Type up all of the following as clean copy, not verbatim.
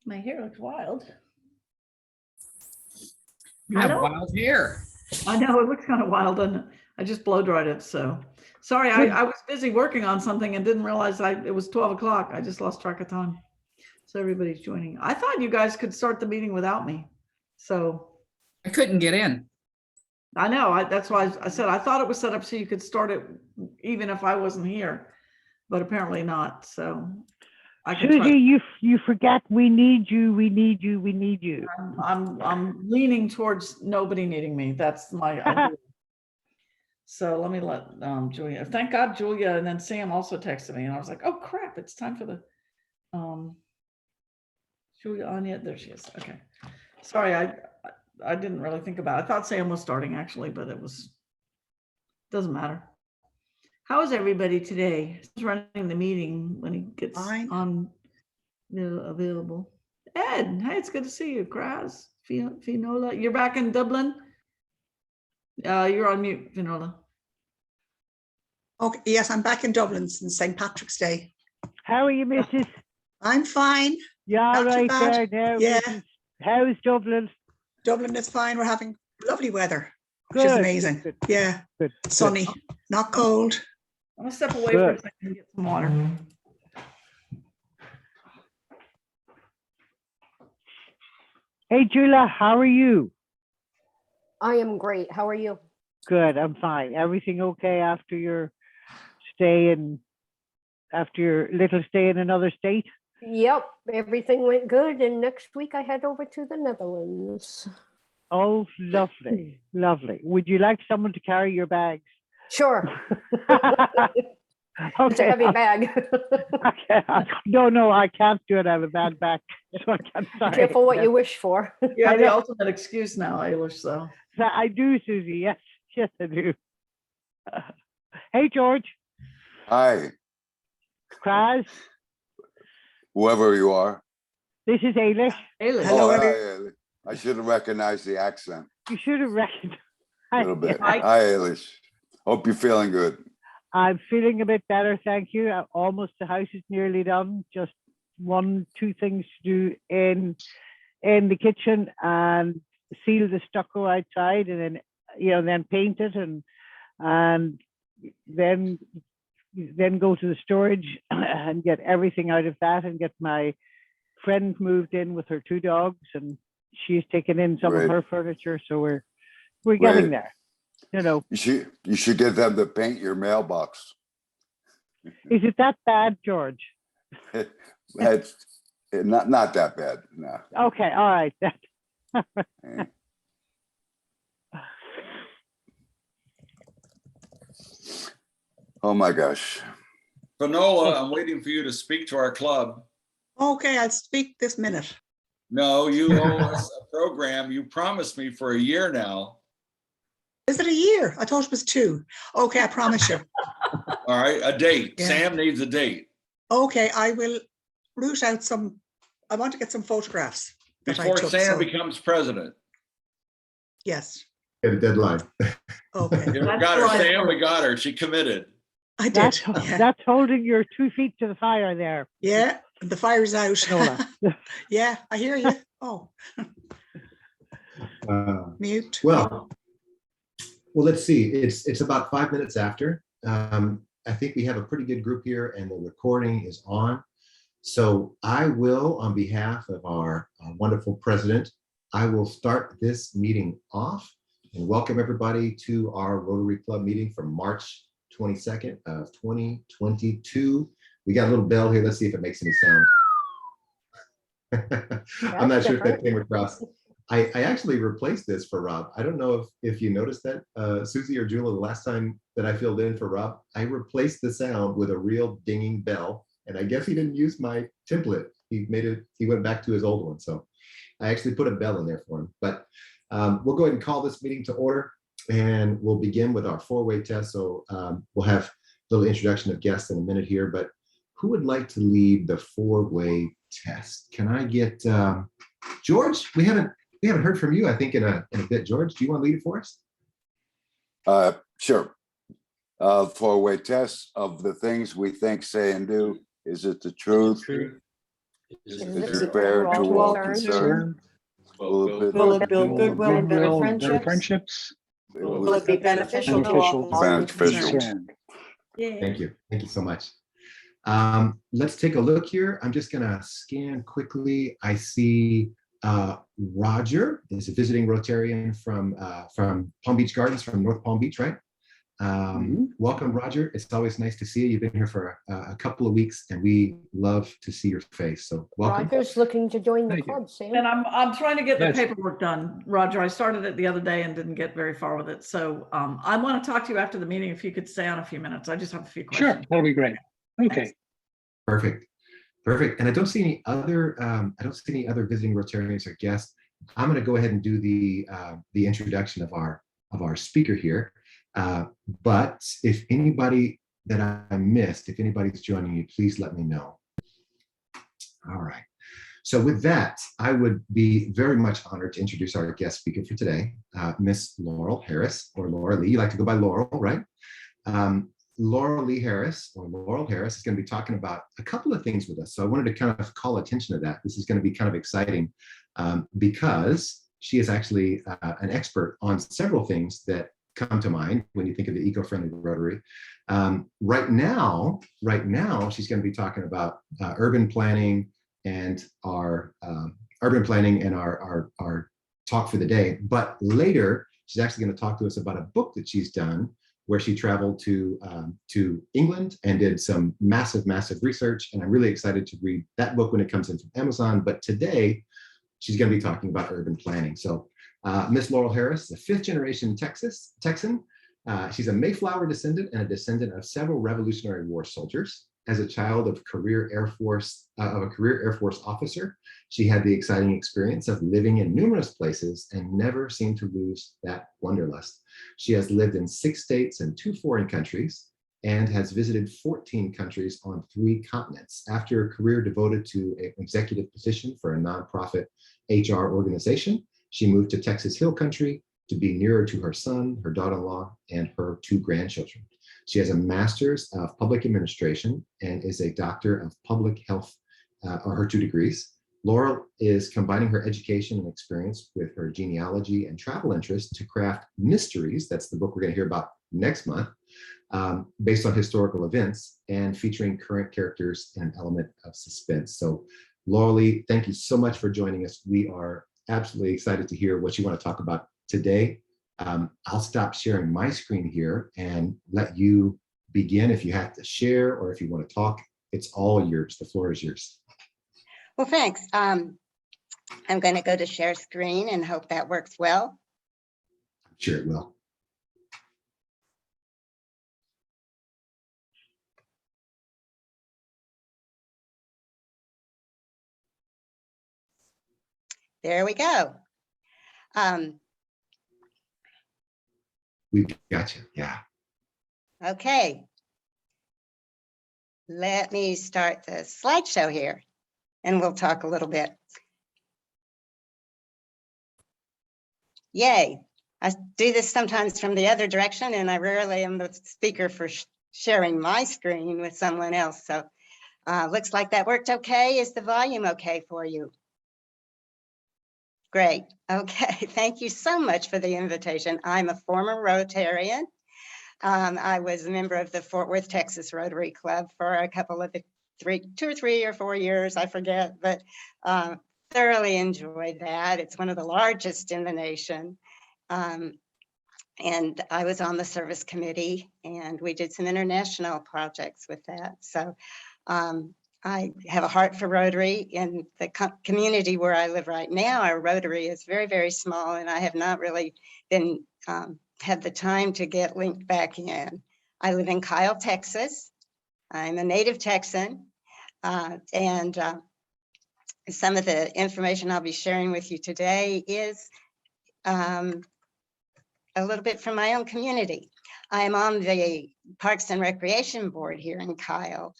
My hair looks wild. You have wild hair. I know, it looks kind of wild, doesn't it? I just blow dried it, so. Sorry, I was busy working on something and didn't realize it was 12 o'clock. I just lost track of time. So everybody's joining. I thought you guys could start the meeting without me. So. I couldn't get in. I know, that's why I said, I thought it was set up so you could start it even if I wasn't here, but apparently not, so. I can try. Susie, you forget we need you, we need you, we need you. I'm leaning towards nobody needing me. That's my idea. So let me let Julia. Thank God Julia and then Sam also texted me, and I was like, oh crap, it's time for the Julia on yet. There she is. Okay. Sorry, I didn't really think about it. I thought Sam was starting actually, but doesn't matter. How is everybody today? He's running the meeting when he gets on available. Ed, hey, it's good to see you. Kraz, Finola, you're back in Dublin. You're on mute, Finola. Okay, yes, I'm back in Dublin since St. Patrick's Day. How are you, Mrs.? I'm fine. Yeah, Not too right bad. there now. Yeah. Mrs. How's Dublin? Dublin is fine. We're having lovely weather, which Good, is amazing. good, Yeah, good. sunny, not cold. I'm gonna step away for a second and get some water. Hey, Julia, how are you? I am great. How are you? Good, I'm fine. Everything okay after your little stay in another state? Yep, everything went good. And next week I head over to the Netherlands. Oh, lovely, lovely. Would you like someone to carry your bags? Sure. Okay. It's a heavy bag. Okay. No, I can't do it. I have a bad back. So I can't. Be Sorry. careful what you wish for. You have the ultimate excuse now, Eilish, so. I do, Susie. Yes, I do. Hey, George. Hi, Kraz. whoever you are. This is Eilish. Eilish. Hello, hi, everyone. Eilish. I should have recognized the accent You should have recognized. a little bit. Hi. Hi, Eilish. Hope you're feeling good. I'm feeling a bit better, thank you. Almost the house is nearly done. Just 1-2 things to do in the kitchen and seal the stucco outside, and then paint it, and then go to the storage and get everything out of that, and get my friend moved in with her 2 dogs, and she's taken in some of Great. her furniture, so we're getting Great. there. You should get them to paint your mailbox. Is it that bad, George? It's not that bad. No. Okay, all right. Eh. Oh my gosh. Finola, I'm waiting for you to speak to our club. Okay, I'll speak this minute. No, you owe us a program. You promised me for a year now. Is it a year? I thought it was 2. Okay, I promise you. All right, a date. Yeah. Sam needs a date. Okay, I will root out I want to get some photographs. that I Before took, Sam so- becomes president. Yes, Get a deadline. okay, We That's got her, right. Sam, we got her. She committed. I did. That's holding your 2 feet to the fire there. Yeah, the fire's out. Finola. Yeah, I hear you. Oh, Uh, mute. well, let's see. It's about 5 minutes after. I think we have a pretty good group here, and the recording is on. So I will, on behalf of our wonderful president, I will start this meeting off and welcome everybody to our Rotary Club meeting for March 22nd of 2022. We got a little bell here. Let's see if it makes any sound. I'm not sure if that came across. I actually replaced this for Rob. I don't know if you noticed that, Susie or Julia, the last time that I filled in for Rob, I replaced the sound with a real dinging bell. And I guess he didn't use my template. He went back to his old one. So I actually put a bell in there for him. But we'll go ahead and call this meeting to order, and we'll begin with our 4-way test. So we'll have a little introduction of guests in a minute here, but who would like to lead the 4-way test? Can I get George? We haven't heard from you, I think, in a bit. George, do you want to lead it for us? Sure. 4-way test of the things we think, say, and do. Is it the truth? Is Is it it fair to to all all concerned? concerned? Will it Will it build goodwill and better Goodwill, better friendships? friendships? Will it be beneficial to all Beneficial. concerned? Thank Yay. you. Thank you so much. Let's take a look here. I'm just gonna scan quickly. I see Roger is a visiting Rotarian from Palm Beach Gardens, from North Palm Beach, right? Welcome, Roger. It's always nice to see you. You've been here for a couple of weeks, and we love to see your face. So welcome. Roger's looking to join the Thank you. club, Sam. And I'm trying to get the Yes. paperwork done, Roger. I started it the other day and didn't get very far with it. So I want to talk to you after the meeting. If you could stay on a few minutes, I just have a few Sure, questions. that'll be great. Okay. Perfect. Perfect. And I don't see any other visiting Rotarians or guests. I'm going to go ahead and do the introduction of our speaker here. But if anybody that I missed, if anybody's joining you, please let me know. All right. So with that, I would be very much honored to introduce our guest speaker for today, Miss Laurel Harris, or LauraLee. You like to go by Laurel, right? LauraLee Harris, or Laurel Harris, is going to be talking about a couple of things with us. So I wanted to kind of call attention to that. This is going to be kind of exciting because she is actually an expert on several things that come to mind when you think of the eco-friendly Rotary. Right now, she's going to be talking about urban planning and our talk for the day. But later, she's actually going to talk to us about a book that she's done, where she traveled to England and did some massive research. And I'm really excited to read that book when it comes in from Amazon. But today, she's going to be talking about urban planning. So Miss Laurel Harris, a fifth-generation Texan. She's a Mayflower descendant and a descendant of several Revolutionary War soldiers. As a child of a career Air Force officer, she had the exciting experience of living in numerous places and never seemed to lose that wanderlust. She has lived in 6 states and 2 foreign countries and has visited 14 countries on 3 continents. After a career devoted to an executive position for a nonprofit HR organization, she moved to Texas Hill Country to be nearer to her son, her daughter-in-law, and her 2 grandchildren. She has a master's of public administration and is a doctor of public health, or her 2 degrees. Laurel is combining her education and experience with her genealogy and travel interests to craft mysteries. That's the book we're going to hear about next month, based on historical events and featuring current characters and an element of suspense. So LauraLee, thank you so much for joining us. We are absolutely excited to hear what you want to talk about today. I'll stop sharing my screen here and let you begin if you have to share or if you want to talk. It's all yours. The floor is yours. Well, thanks. I'm going to go to share screen and hope that works well. I'm sure it will. There we go. We've got you. Yeah. Okay. Let me start the slideshow here and we'll talk a little bit. Yay. I do this sometimes from the other direction and I rarely am the speaker for sharing my screen with someone else. So looks like that worked okay. Is the volume okay for you? Great. Okay. Thank you so much for the invitation. I'm a former Rotarian. I was a member of the Fort Worth, Texas Rotary Club for a couple of 2 or 3 or 4 years, I forget, but thoroughly enjoyed that. It's one of the largest in the nation. And I was on the service committee and we did some international projects with that. So I have a heart for Rotary. In the community where I live right now, our Rotary is very, very small and I have not really been had the time to get linked back in. I live in Kyle, Texas. I'm a native Texan and some of the information I'll be sharing with you today is a little bit from my own community. I'm on the Parks and Recreation Board here in Kyle.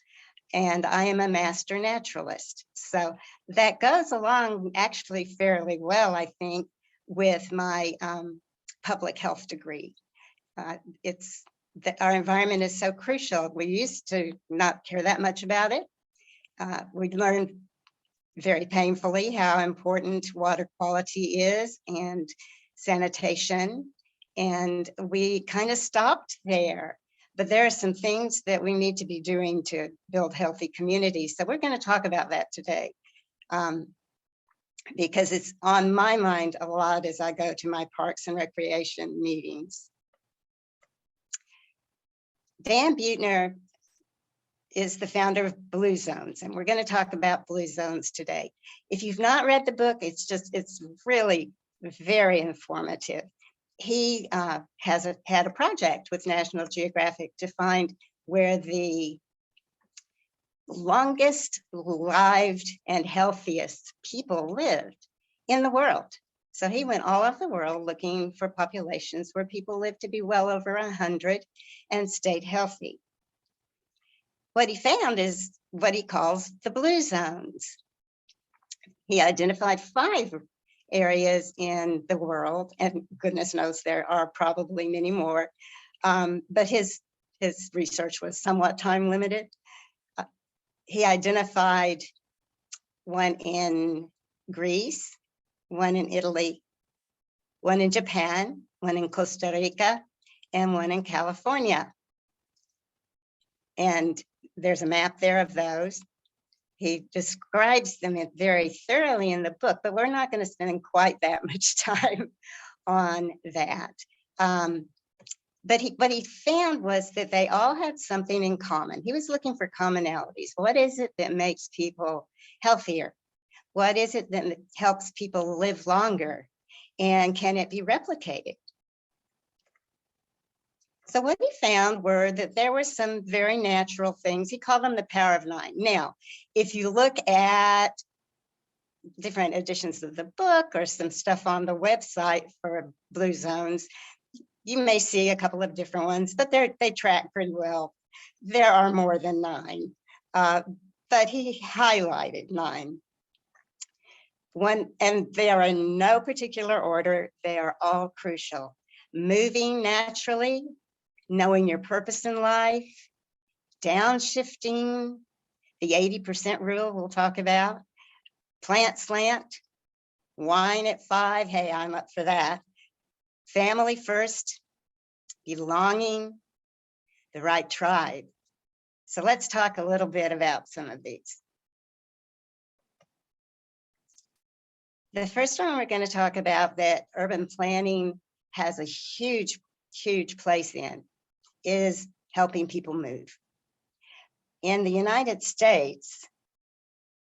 And I am a master naturalist. So that goes along actually fairly well, I think, with my public health degree. It's that our environment is so crucial. We used to not care that much about it. We learned very painfully how important water quality is and sanitation. And we kind of stopped there. But there are some things that we need to be doing to build healthy communities. So we're going to talk about that today. Because it's on my mind a lot as I go to my parks and recreation meetings. Dan Buettner is the founder of Blue Zones, and we're going to talk about Blue Zones today. If you've not read the book, it's really very informative. He has had a project with National Geographic to find where the longest lived and healthiest people lived in the world. So he went all over the world looking for populations where people lived to be well over 100 and stayed healthy. What he found is what he calls the blue zones. He identified 5 areas in the world, and goodness knows there are probably many more, but his research was somewhat time limited. He identified one in Greece, one in Italy, one in Japan, one in Costa Rica, and one in California. And there's a map there of those. He describes them very thoroughly in the book, but we're not going to spend quite that much time on that. But what he found was that they all had something in common. He was looking for commonalities. What is it that makes people healthier? What is it that helps people live longer? And can it be replicated? So what he found were that there were some very natural things. He called them the power of 9. Now, if you look at different editions of the book or some stuff on the website for Blue Zones, you may see a couple of different ones, but they track pretty well. There are more than 9, but he highlighted 9. And they are in no particular order. They are all crucial. Moving naturally, knowing your purpose in life, downshifting, the 80% rule we'll talk about, plant slant, wine at 5, hey, I'm up for that. Family first, belonging, the right tribe. So let's talk a little bit about some of these. The first one we're going to talk about that urban planning has a huge, huge place in is helping people move. In the United States,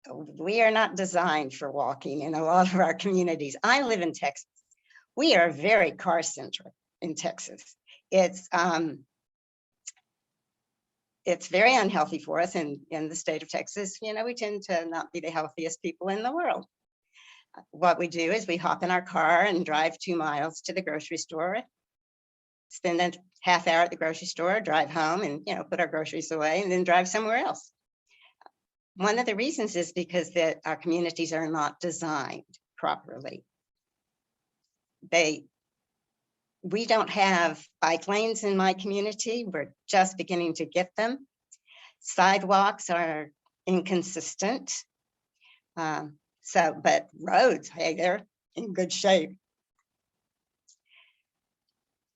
we are not designed for walking in a lot of our communities. I live in Texas. We are very car-centric in Texas. It's very unhealthy for us in the state of Texas. You know, we tend to not be the healthiest people in the world. What we do is we hop in our car and drive 2 miles to the grocery store, spend a half hour at the grocery store, drive home and, you know, put our groceries away and then drive somewhere else. One of the reasons is because that our communities are not designed properly. We don't have bike lanes in my community. We're just beginning to get them. Sidewalks are inconsistent. But roads, hey, they're in good shape.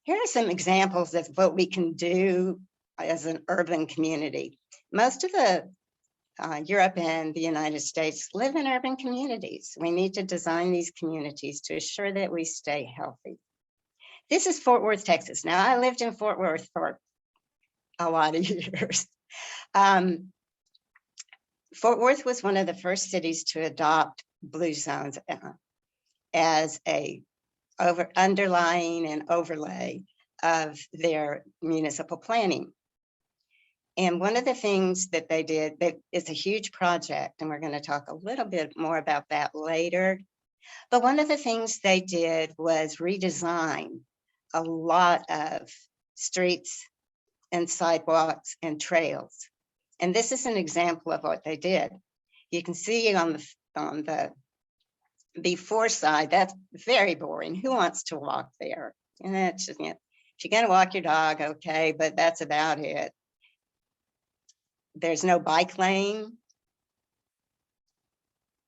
Here are some examples of what we can do as an urban community. Most of the Europe and the United States live in urban communities. We need to design these communities to assure that we stay healthy. This is Fort Worth, Texas. Now, I lived in Fort Worth for a lot of years. Fort Worth was one of the first cities to adopt blue zones as a underlying and overlay of their municipal planning. And one of the things that they did, that is a huge project, and we're going to talk a little bit more about that later. But one of the things they did was redesign a lot of streets and sidewalks and trails. And this is an example of what they did. You can see on the before side, that's very boring. Who wants to walk there? And that's just, you know, if you're going to walk your dog, okay, but that's about it. There's no bike lane.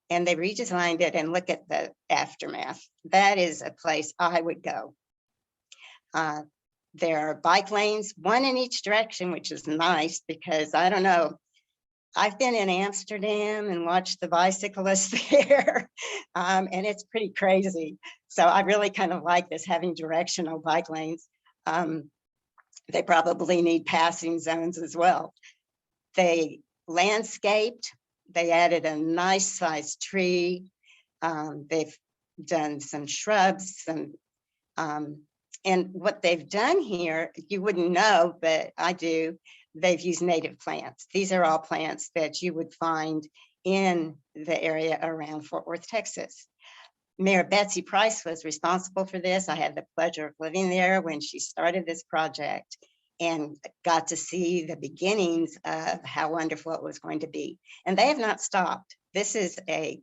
and they redesigned it, and look at the aftermath. That is a place I would go. There are bike lanes, one in each direction, which is nice because I don't know, I've been in Amsterdam and watched the bicyclists there, and it's pretty crazy. So I really kind of like this, having directional bike lanes. They probably need passing zones as well. They landscaped, they added a nice sized tree. They've done some shrubs, and what they've done here, you wouldn't know, but I do. They've used native plants. These are all plants that you would find in the area around Fort Worth, Texas. Mayor Betsy Price was responsible for this. I had the pleasure of living there when she started this project and got to see the beginnings of how wonderful it was going to be. And they have not stopped. This is a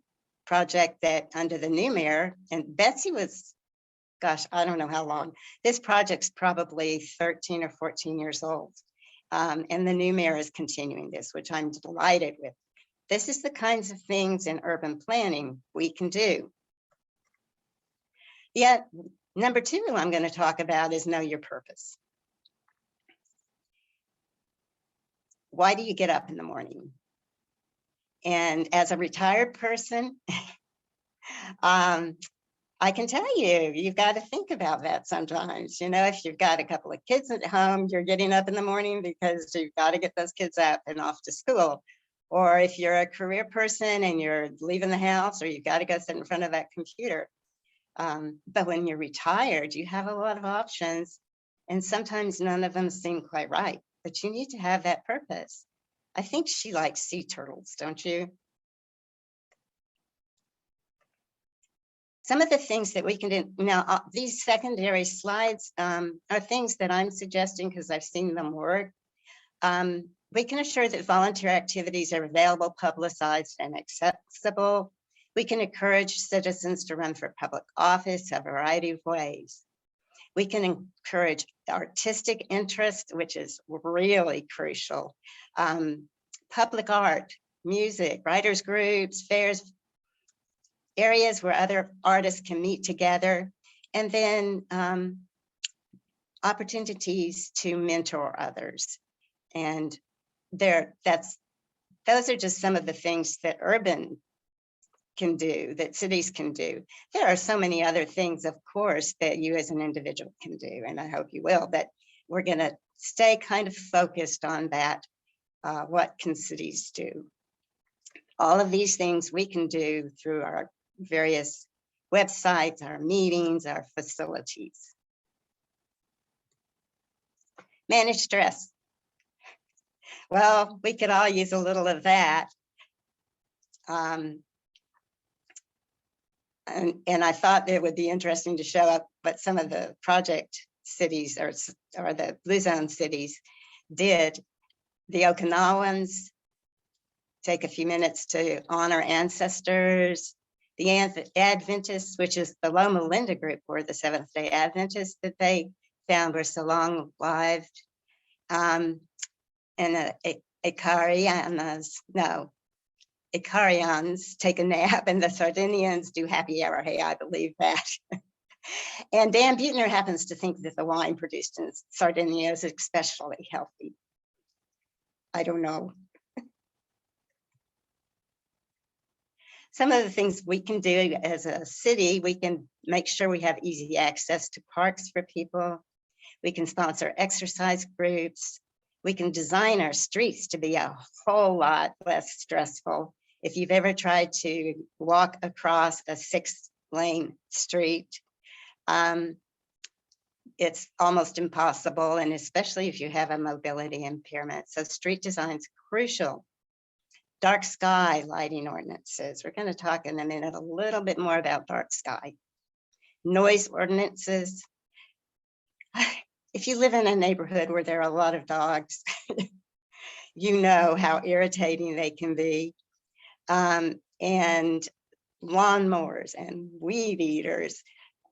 project that under the new mayor, and Betsy was, gosh, I don't know how long. This project's probably 13 or 14 years old. And the new mayor is continuing this, which I'm delighted with. This is the kinds of things in urban planning we can do. Yet, number two I'm going to talk about is know your purpose. Why do you get up in the morning? And as a retired person, I can tell you, you've got to think about that sometimes. You know, if you've got a couple of kids at home, you're getting up in the morning because you've got to get those kids up and off to school. Or if you're a career person and you're leaving the house, or you've got to go sit in front of that computer. But when you're retired, you have a lot of options, and sometimes none of them seem quite right, but you need to have that purpose. I think she likes sea turtles, don't you? Some of the things that we can do now, these secondary slides are things that I'm suggesting because I've seen them work. We can assure that volunteer activities are available, publicized, and accessible. We can encourage citizens to run for public office a variety of ways. We can encourage artistic interest, which is really crucial. Public art, music, writers groups, fairs, areas where other artists can meet together, and then opportunities to mentor others. And those are just some of the things that urban can do, that cities can do. There are so many other things, of course, that you as an individual can do, and I hope you will, but we're going to stay kind of focused on that. What can cities do? All of these things we can do through our various websites, our meetings, our facilities. Manage stress. Well, we could all use a little of that. And I thought it would be interesting to show up what some of the project cities or the Blue Zone cities did. The Okinawans take a few minutes to honor ancestors. The Adventists, which is the Loma Linda group, were the Seventh-day Adventists that they found were so long-lived. And Icarians take a nap, and the Sardinians do happy hour. Hey, I believe that. And Dan Buettner happens to think that the wine produced in Sardinia is especially healthy. I don't know. Some of the things we can do as a city, we can make sure we have easy access to parks for people. We can sponsor exercise groups. We can design our streets to be a whole lot less stressful. If you've ever tried to walk across a 6-lane street, it's almost impossible, and especially if you have a mobility impairment. So street design is crucial. Dark sky lighting ordinances. We're going to talk in a minute a little bit more about dark sky. Noise ordinances. If you live in a neighborhood where there are a lot of dogs, you know how irritating they can be. And lawnmowers and weed eaters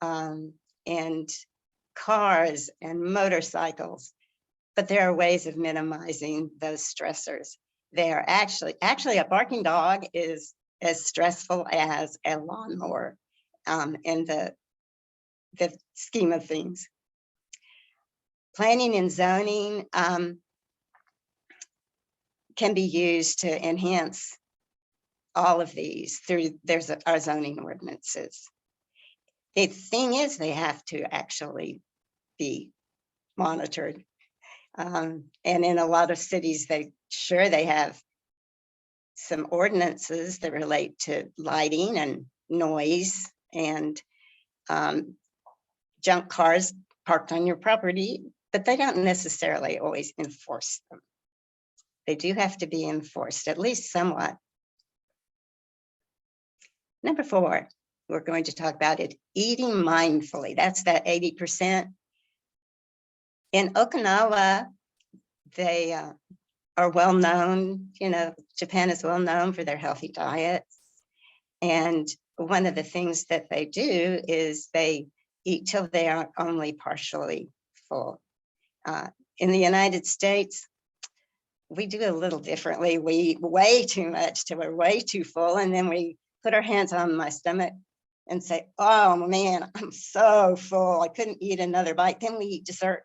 and cars and motorcycles. But there are ways of minimizing those stressors. They are actually a barking dog is as stressful as a lawnmower in the scheme of things. Planning and zoning can be used to enhance all of these through our zoning ordinances. The thing is, they have to actually be monitored. And in a lot of cities, they have some ordinances that relate to lighting and noise and junk cars parked on your property, but they don't necessarily always enforce them. They do have to be enforced, at least somewhat. Number 4, we're going to talk about it, eating mindfully. That's that 80%. In Okinawa, they are well known, Japan is well known for their healthy diets. And one of the things that they do is they eat till they are only partially full. In the United States, we do a little differently. We eat way too much till we're way too full. And then we put our hands on my stomach and say, oh man, I'm so full. I couldn't eat another bite. Then we eat dessert.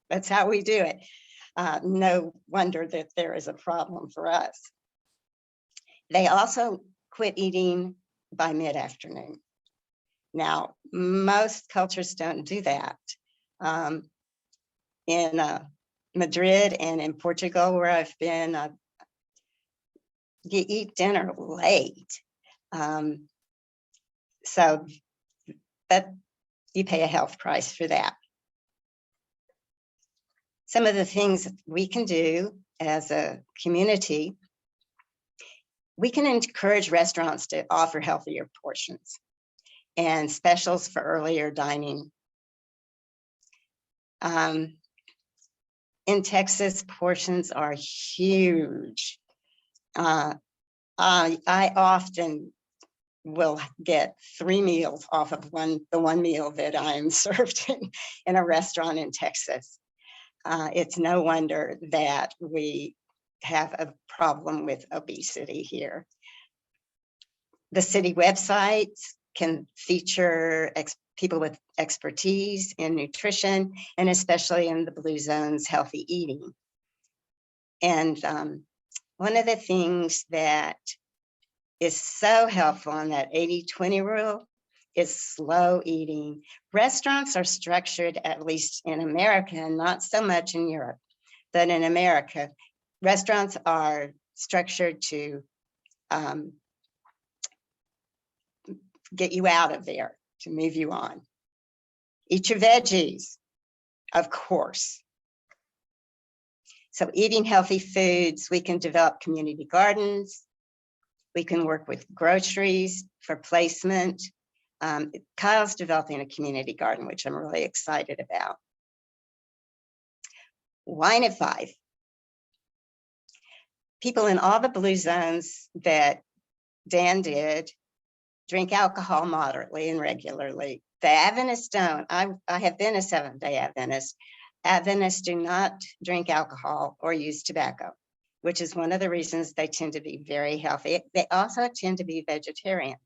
That's how we do it. No wonder that there is a problem for us. They also quit eating by mid-afternoon. Now, most cultures don't do that. In Madrid and in Portugal, where I've been, you eat dinner late. So you pay a health price for that. Some of the things we can do as a community, we can encourage restaurants to offer healthier portions and specials for earlier dining. In Texas, portions are huge. I often will get 3 meals off of the one meal that I'm served in a restaurant in Texas. It's no wonder that we have a problem with obesity here. The city websites can feature people with expertise in nutrition, and especially in the Blue Zone's healthy eating. And one of the things that is so helpful in that 80-20 rule is slow eating. Restaurants are structured, at least in America, and not so much in Europe, but in America, restaurants are structured to get you out of there, to move you on. Eat your veggies, of course. So eating healthy foods, we can develop community gardens. We can work with groceries for placement. Kyle's developing a community garden, which I'm really excited about. Wine at 5. People in all the Blue Zones that Dan did drink alcohol moderately and regularly. The Adventists don't. I have been a Seventh-day Adventist. Adventists do not drink alcohol or use tobacco, which is one of the reasons they tend to be very healthy. They also tend to be vegetarians.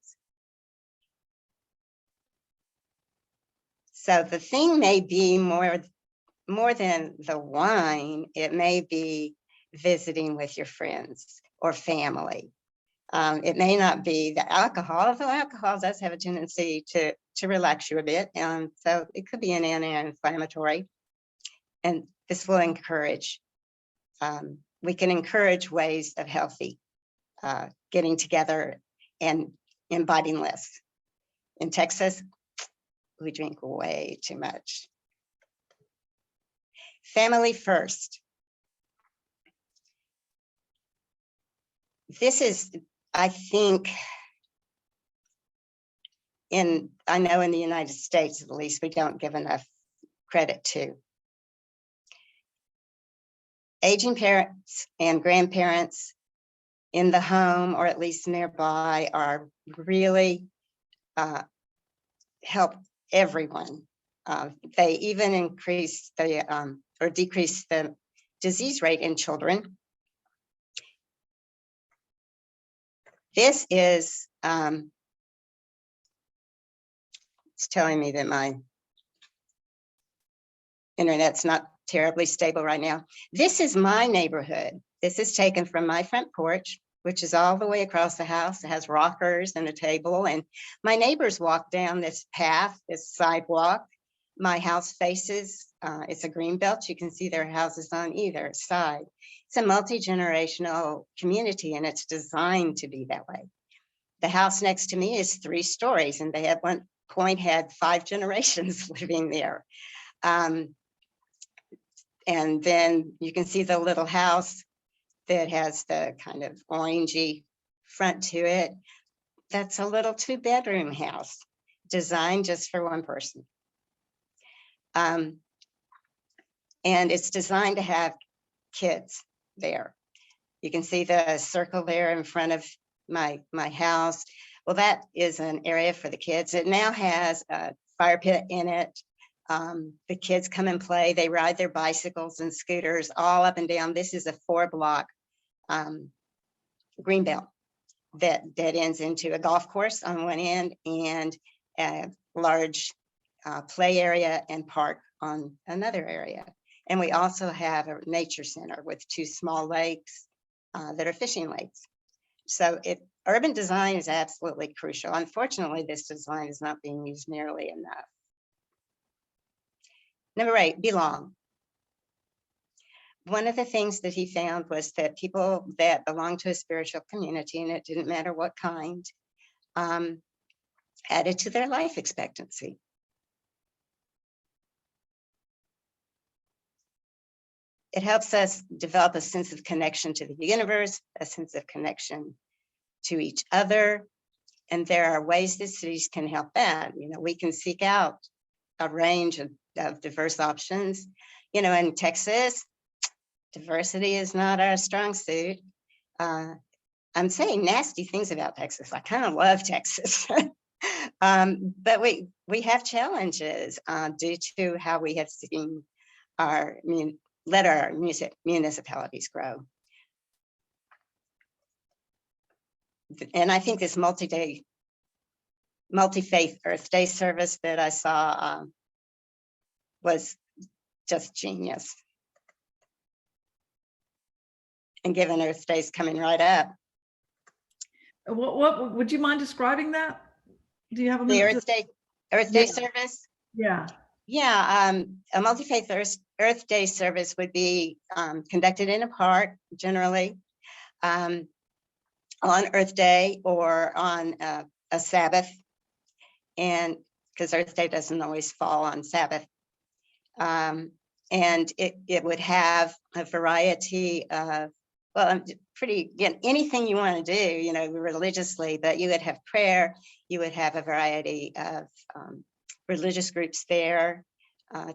So the thing may be more than the wine, it may be visiting with your friends or family. It may not be the alcohol, although alcohol does have a tendency to relax you a bit. So it could be an anti-inflammatory. And this will encourage, we can encourage ways of healthy getting together and imbibing less. In Texas, we drink way too much. Family first. This is, I think, I know in the United States, at least, we don't give enough credit to. Aging parents and grandparents in the home, or at least nearby, are really help everyone. They even increase or decrease the disease rate in children. This is, it's telling me that my internet's not terribly stable right now. This is my neighborhood. This is taken from my front porch, which is all the way across the house. It has rockers and a table, and my neighbors walk down this path, this sidewalk. My house faces, it's a green belt. You can see their houses on either side. It's a multi-generational community, and it's designed to be that way. The house next to me is 3 stories, and they at one point had 5 generations living there. And then you can see the little house that has the kind of orangey front to it. That's a little 2-bedroom house designed just for one person. And it's designed to have kids there. You can see the circle there in front of my house. Well, that is an area for the kids. It now has a fire pit in it. The kids come and play. They ride their bicycles and scooters all up and down. This is a 4-block greenbelt that ends into a golf course on one end and a large play area and park on another area. And we also have a nature center with 2 small lakes that are fishing lakes. So urban design is absolutely crucial. Unfortunately, this design is not being used nearly enough. Number 8, belong. One of the things that he found was that people that belong to a spiritual community, and it didn't matter what kind, added to their life expectancy. It helps us develop a sense of connection to the universe, a sense of connection to each other. And there are ways that cities can help that. You know, we can seek out a range of diverse options. You know, in Texas, diversity is not our strong suit. I'm saying nasty things about Texas. I kind of love Texas. But we have challenges due to how we have seen let our municipalities grow. And I think this multi-faith Earth Day service that I saw was just genius. And given Earth Day's coming right up. What would you mind describing that? Do you have a The minute? Earth Day service? Yeah. Yeah, a multi-faith Earth Day service would be conducted in a park, generally, on Earth Day or on a Sabbath, and because Earth Day doesn't always fall on Sabbath. And it would have a variety of, well, anything you want to do, you know, religiously, but you would have prayer, you would have a variety of religious groups there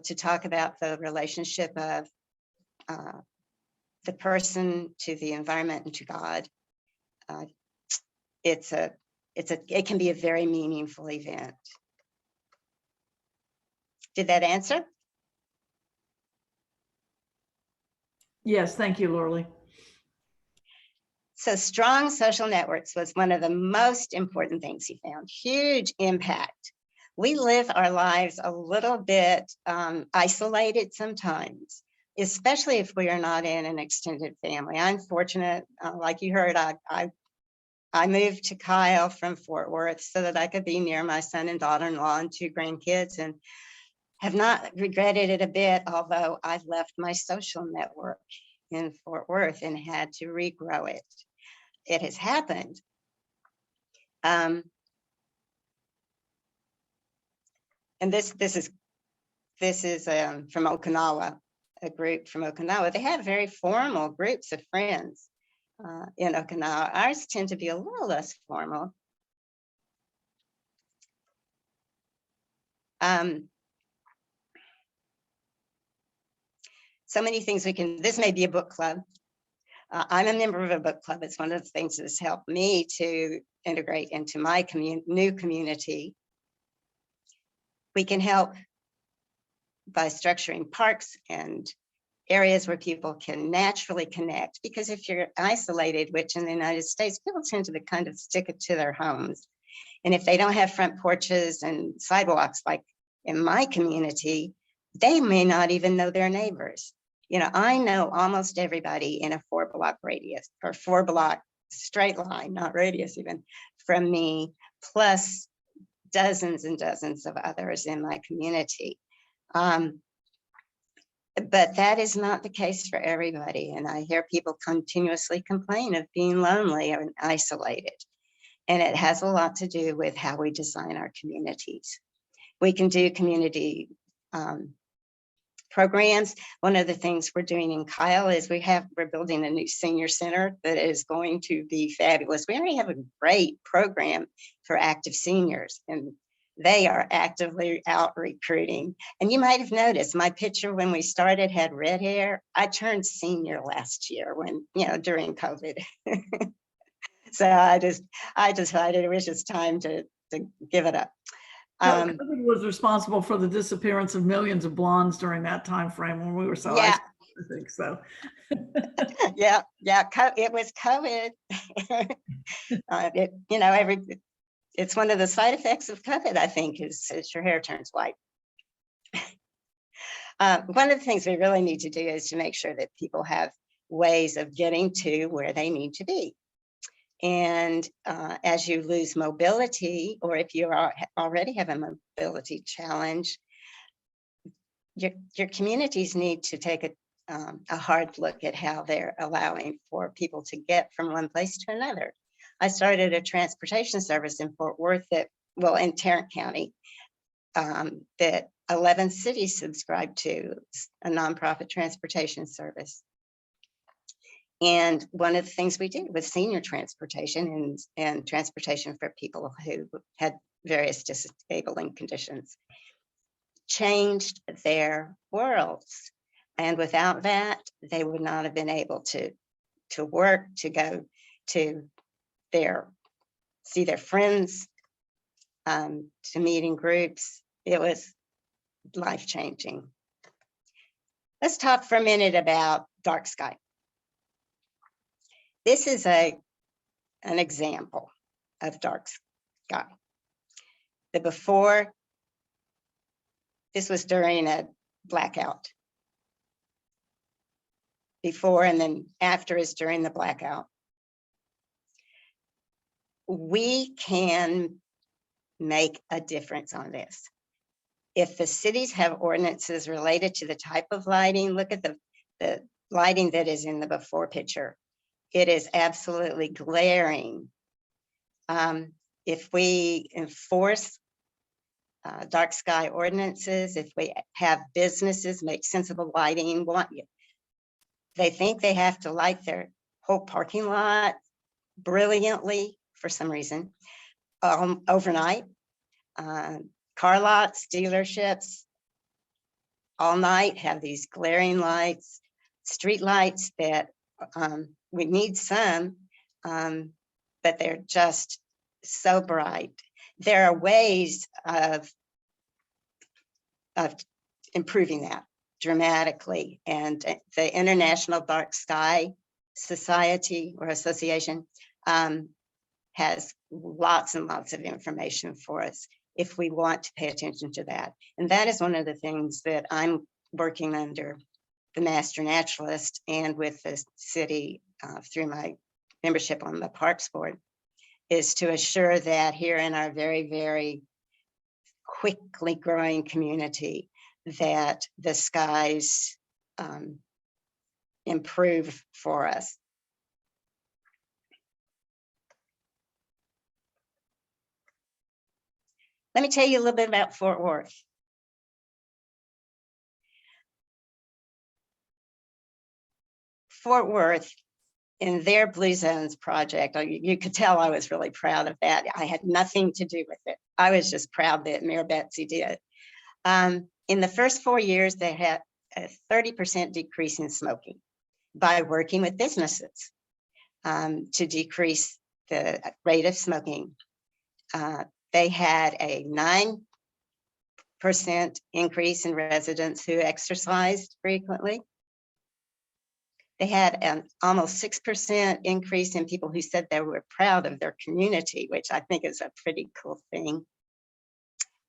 to talk about the relationship of the person to the environment and to God. It can be a very meaningful event. Did that answer? Yes, thank you, LauraLee. So strong social networks was one of the most important things he found. Huge impact. We live our lives a little bit isolated sometimes, especially if we are not in an extended family. I'm fortunate, like you heard, I moved to Kyle from Fort Worth so that I could be near my son and daughter-in-law and 2 grandkids, and have not regretted it a bit, although I've left my social network in Fort Worth and had to regrow it. It has happened. And this is from Okinawa, a group from Okinawa. They have very formal groups of friends in Okinawa. Ours tend to be a little less formal. So many things this may be a book club. I'm a member of a book club. It's one of the things that's helped me to integrate into my new community. We can help by structuring parks and areas where people can naturally connect. Because if you're isolated, which in the United States, people tend to kind of stick it to their homes. And if they don't have front porches and sidewalks, like in my community, they may not even know their neighbors. You know, I know almost everybody in a 4-block radius or 4-block straight line, not radius even, from me, plus dozens and dozens of others in my community. But that is not the case for everybody. And I hear people continuously complain of being lonely and isolated. And it has a lot to do with how we design our communities. We can do community programs. One of the things we're doing in Kyle is we're building a new senior center that is going to be fabulous. We already have a great program for active seniors, and they are actively out recruiting. And you might have noticed my picture when we started had red hair. I turned senior last year during COVID. So I decided it was just time to give it up. COVID was responsible for the disappearance of millions of blondes during that time frame when we were so Yeah. isolated, I think so. Yeah, it was COVID. It's one of the side effects of COVID, I think, is your hair turns white. One of the things we really need to do is to make sure that people have ways of getting to where they need to be. And as you lose mobility, or if you already have a mobility challenge, your communities need to take a hard look at how they're allowing for people to get from one place to another. I started a transportation service in Fort Worth in Tarrant County, that 11 cities subscribe to, a nonprofit transportation service. And one of the things we did with senior transportation and transportation for people who had various disabling conditions changed their worlds. And without that, they would not have been able to work, to go to see their friends, to meet in groups. It was life-changing. Let's talk for a minute about dark sky. This is an example of dark sky. The before, this was during a blackout. Before and then after is during the blackout. We can make a difference on this. If the cities have ordinances related to the type of lighting, look at the lighting that is in the before picture. It is absolutely glaring. If we enforce dark sky ordinances, if we have businesses make sensible lighting, they think they have to light their whole parking lot brilliantly for some reason, overnight. Car lots, dealerships, all night have these glaring lights, street lights that we need some, but they're just so bright. There are ways of improving that dramatically. And the International Dark Sky Society or Association has lots and lots of information for us if we want to pay attention to that. And that is one of the things that I'm working under the Master Naturalist and with the city through my membership on the Parks Board, is to assure that here in our very, very quickly growing community, that the skies improve for us. Let me tell you a little bit about Fort Worth. Fort Worth, in their Blue Zones project, you could tell I was really proud of that. I had nothing to do with it. I was just proud that Mayor Betsy did. In the first 4 years, they had a 30% decrease in smoking by working with businesses to decrease the rate of smoking. They had a 9% increase in residents who exercised frequently. They had an almost 6% increase in people who said they were proud of their community, which I think is a pretty cool thing.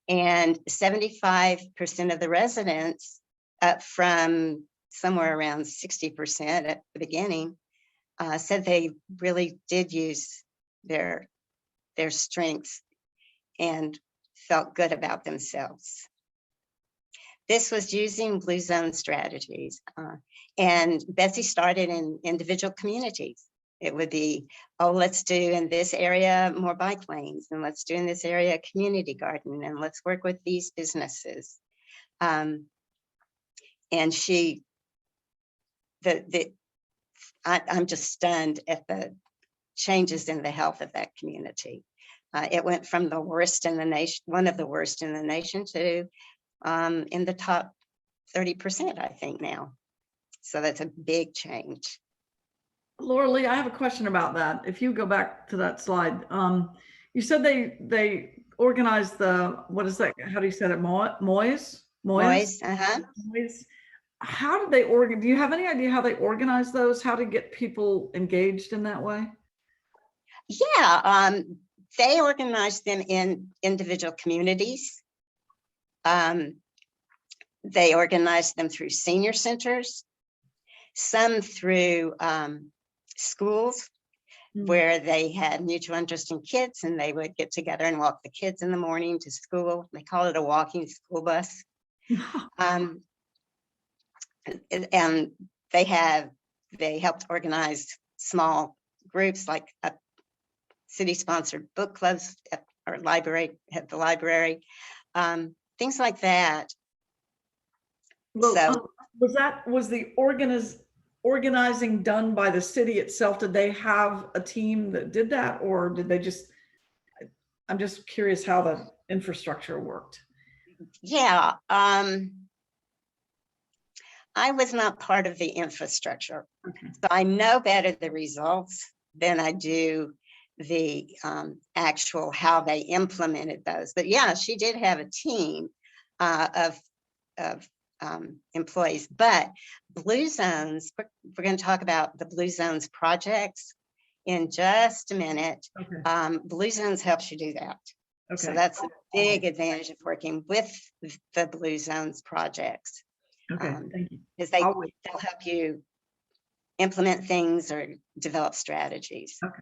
And 75% of the residents, up from somewhere around 60% at the beginning, said they really did use their strengths and felt good about themselves. This was using Blue Zone strategies. And Betsy started in individual communities. It would be, oh, let's do in this area more bike lanes, and let's do in this area a community garden, and let's work with these businesses. And I'm just stunned at the changes in the health of that community. It went from the worst in the nation, one of the worst in the nation, to in the top 30%, I think now. So that's a big change. LauraLee, I have a question about that. If you go back to that slide, you said they organized the, what is that? How do you say it? Moys? Noise, Moys. How did they organize? Do you have any idea how they organize those? How to get people engaged in that way? Yeah, they organized them in individual communities. They organized them through senior centers, some through schools where they had mutual interest in kids, and they would get together and walk the kids in the morning to school. They call it a walking school bus. And they helped organize small groups like city-sponsored book clubs at the library, things like that. Well, was the organizing done by the city itself? Did they have a team that did that, or did they just? I'm just curious how the infrastructure worked. Yeah, I was not part of the infrastructure, so I know better the results than I do the actual how they implemented those. But yeah, she did have a team of employees. But Blue Zones, we're going to talk about the Blue Zones projects in just a minute. Okay. Blue Zones helps you do that. Okay. So that's a big advantage of working with the Blue Zones projects. Okay. Thank you. Because they'll help you implement things or develop strategies. Okay.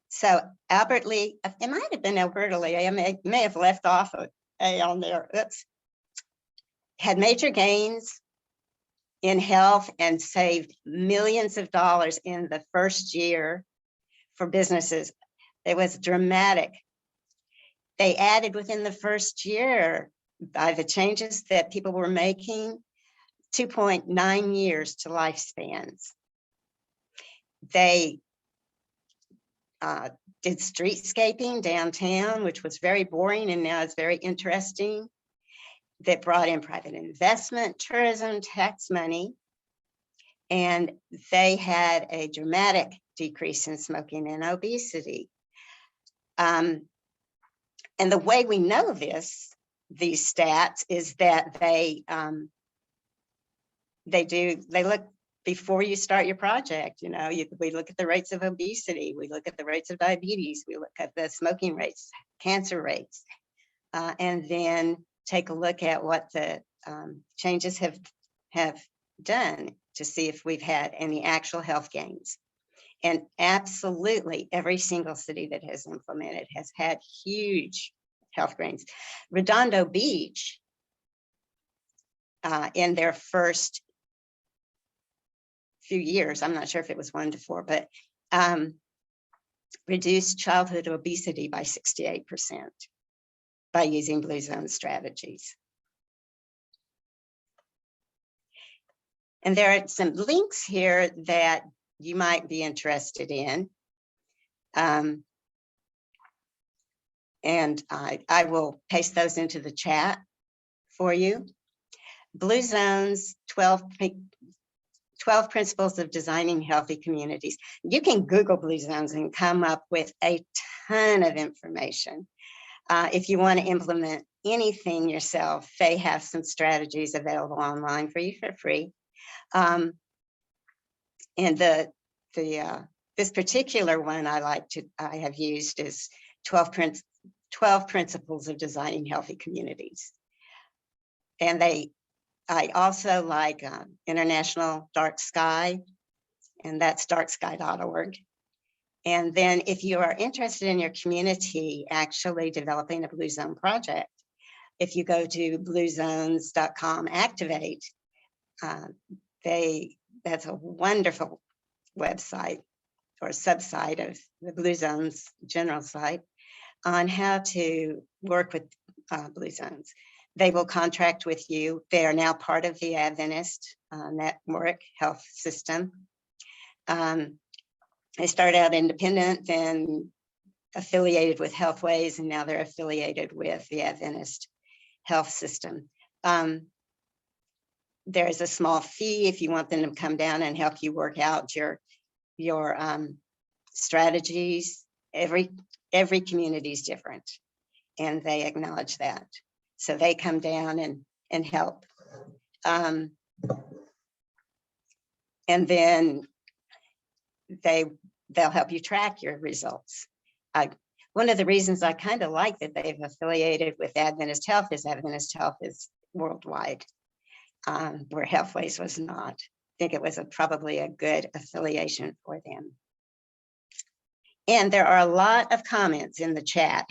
So Albert Lee, it might have been Alberta Lee. I may have left off a on there. That's had major gains in health and saved millions of dollars in the first year for businesses. It was dramatic. They added within the first year, by the changes that people were making, 2.9 years to lifespans. They did streetscaping downtown, which was very boring and now it's very interesting. That brought in private investment, tourism, tax money, and they had a dramatic decrease in smoking and obesity. And the way we know these stats is that they look before you start your project. You know, we look at the rates of obesity, we look at the rates of diabetes, we look at the smoking rates, cancer rates, and then take a look at what the changes have done to see if we've had any actual health gains. And absolutely every single city that has implemented has had huge health gains. Redondo Beach, in their first few years, I'm not sure if it was 1 to 4, but reduced childhood obesity by 68%. By using Blue Zone strategies. And there are some links here that you might be interested in. And I will paste those into the chat for you. Blue Zones, 12 principles of designing healthy communities. You can Google Blue Zones and come up with a ton of information. If you want to implement anything yourself, they have some strategies available online for you for free. And this particular one I have used is 12 Principles of Designing Healthy Communities. And I also like International Dark Sky, and that's darksky.org. And then if you are interested in your community actually developing a Blue Zone project, if you go to bluezones.com activate, that's a wonderful website or subsite of the Blue Zones general site on how to work with Blue Zones. They will contract with you. They are now part of the Adventist network health system. They started out independent, then affiliated with Healthways, and now they're affiliated with the Adventist health system. There is a small fee if you want them to come down and help you work out your strategies. Every community is different, and they acknowledge that. So they come down and help. And then they'll help you track your results. One of the reasons I kind of like that they've affiliated with Adventist Health is worldwide, where Healthways was not. I think it was probably a good affiliation for them. And there are a lot of comments in the chat.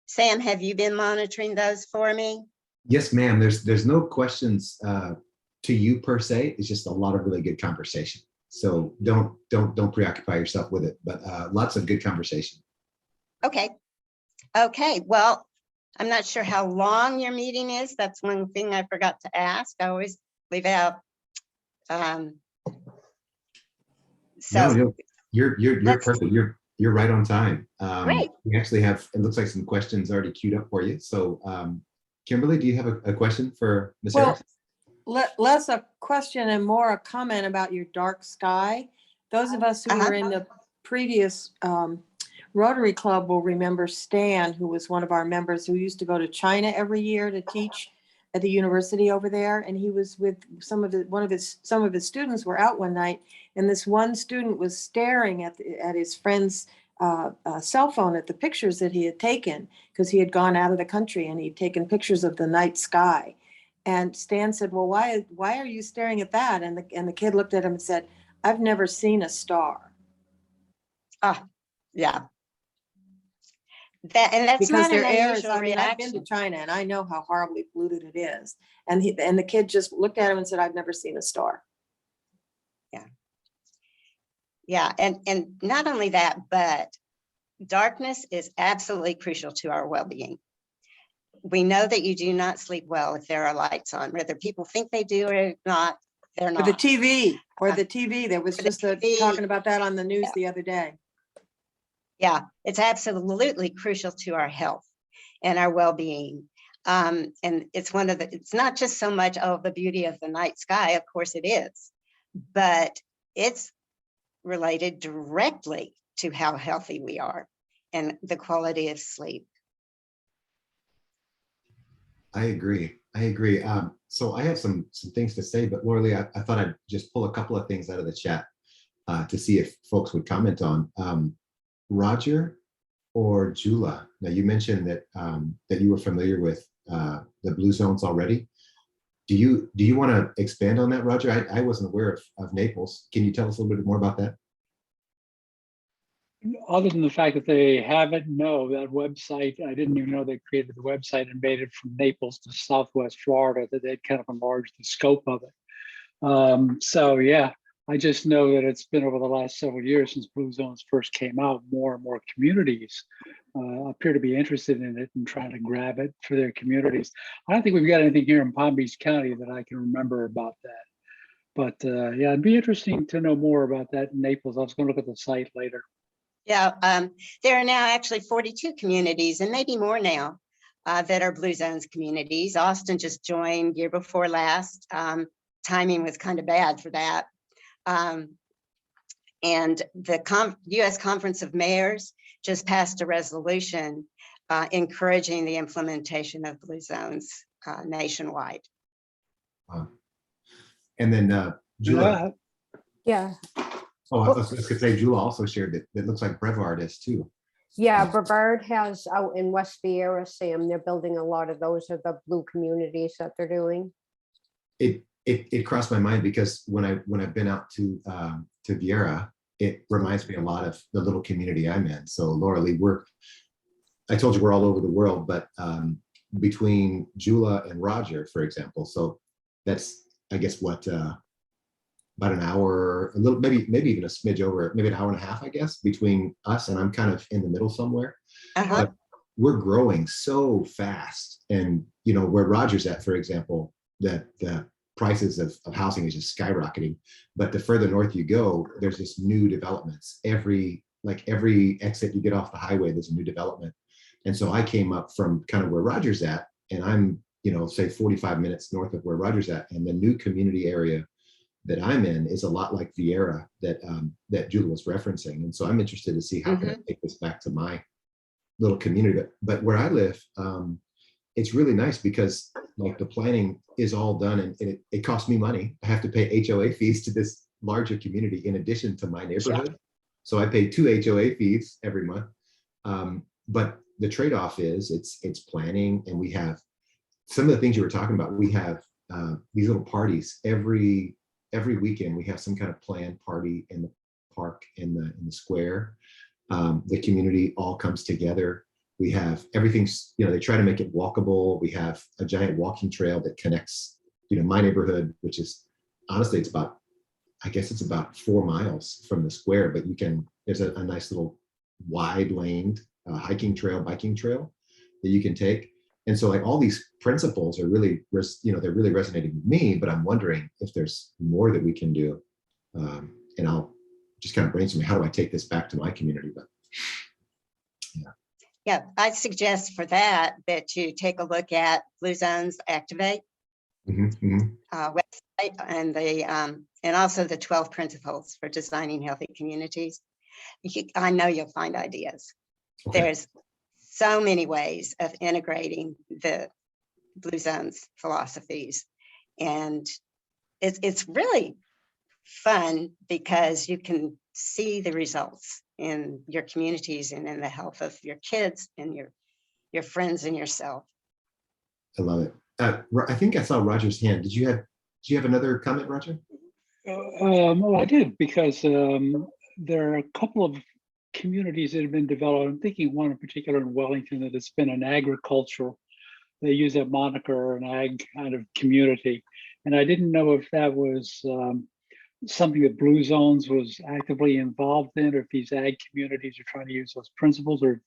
Sam, have you been monitoring those for me? Yes, ma'am. There's no questions to you per se. It's just a lot of really good conversation. So don't preoccupy yourself with it, but lots of good conversation. Okay. Okay. Well, I'm not sure how long your meeting is. That's one thing I forgot to ask. I always leave out. No, you're perfect. You're right on time. Great. We actually have, it looks like some questions already queued up for you. So Kimberly, do you have a question for Ms. Harris? Less a question and more a comment about your dark sky. Those of us who were in the previous Rotary Club will remember Stan, who was one of our members who used to go to China every year to teach at the university over there. And he was with some of his students were out one night, and this one student was staring at his friend's cell phone at the pictures that he had taken, because he had gone out of the country and he'd taken pictures of the night sky. And Stan said, well, why are you staring at that? And the kid looked at him and said, I've never seen a star. Yeah. That's because not their an air is, unusual I mean, I've been to reaction. China and I know how horribly polluted it is. And the kid just looked at him and said, I've never seen a star. Yeah, and not only that, but darkness is absolutely crucial to our well-being. We know that you do not sleep well if there are lights on, whether people think they do or not, they're not. Or the TV, there was just TV, talking about that on the news the other day. Yeah, it's absolutely crucial to our health and our well-being. And it's not just so much, oh, the beauty of the night sky, of course it is, but it's related directly to how healthy we are and the quality of sleep. I agree. So I have some things to say, but LauraLee, I thought I'd just pull a couple of things out of the chat to see if folks would comment on. Roger or Jula, now you mentioned that that you were familiar with the Blue Zones already. Do you want to expand on that, Roger? I wasn't aware of Naples. Can you tell us a little bit more about that? Other than the fact that they have it, no, that website, I didn't even know they created the website and made it from Naples to Southwest Florida, that they'd kind of enlarged the scope of it. So yeah, I just know that it's been over the last several years since Blue Zones first came out, more and more communities appear to be interested in it and trying to grab it for their communities. I don't think we've got anything here in Palm Beach County that I can remember about that. But yeah, it'd be interesting to know more about that in Naples. I was going to look at the site later. Yeah, there are now actually 42 communities and maybe more now that are Blue Zones communities. Austin just joined year before last. Timing was kind of bad for that. And the U.S. Conference of Mayors just passed a resolution encouraging the implementation of blue zones nationwide. And then Jula, Yeah, oh, I was just gonna say, Jula also shared that it looks like Brevard is too. yeah, Brevard has out in West Vieira, Sam, they're building a lot of those are the blue communities that they're doing. It crossed my mind because when I've been out to Vieira, it reminds me a lot of the little community I'm in. So LauraLee, I told you we're all over the world, but between Jula and Roger, for example, so that's, I guess, what, about an hour, a little, maybe even a smidge over, maybe an hour and a half, I guess, between us, and I'm kind of in the middle somewhere. But we're growing so fast. And, where Roger's at, for example, that the prices of housing is just skyrocketing. But the further north you go, there's just new developments. Every exit you get off the highway, there's a new development. And so I came up from kind of where Roger's at, and I'm, say 45 minutes north of where Roger's at. And the new community area that I'm in is a lot like Vieira that Julie was referencing. And so I'm interested to see how can I take this back to my little community. But where I live, it's really nice because like the planning is all done, and it costs me money. I have to pay HOA fees to this larger community in addition to my neighborhood. Yeah. So I pay 2 HOA fees every month. But the trade-off is it's planning, and we have some of the things you were talking about. We have these little parties every weekend. We have some kind of planned party in the park, in the square. The community all comes together. We have everything's, they try to make it walkable. We have a giant walking trail that connects, my neighborhood, which is honestly, it's about 4 miles from the square, but there's a nice little wide laned hiking trail, biking trail that you can take. And so like all these principles are really, they're really resonating with me, but I'm wondering if there's more that we can do. And I'll just kind of brainstorm, how do I take this back to my community? But yeah. Yeah, I suggest for that you take a look at Blue Zones Activate website, and also the 12 principles for designing healthy communities. I know you'll find ideas. Okay. There's so many ways of integrating the Blue Zones philosophies, and it's really fun because you can see the results in your communities and in the health of your kids and your friends and yourself. I love it. I think I saw Roger's hand. Did you have another comment, Roger? Well, I did, because there are a couple of communities that have been developed. I'm thinking one in particular in Wellington that has been an agricultural. They use that moniker, an ag kind of community. And I didn't know if that was something that Blue Zones was actively involved in, or if these ag communities are trying to use those principles, or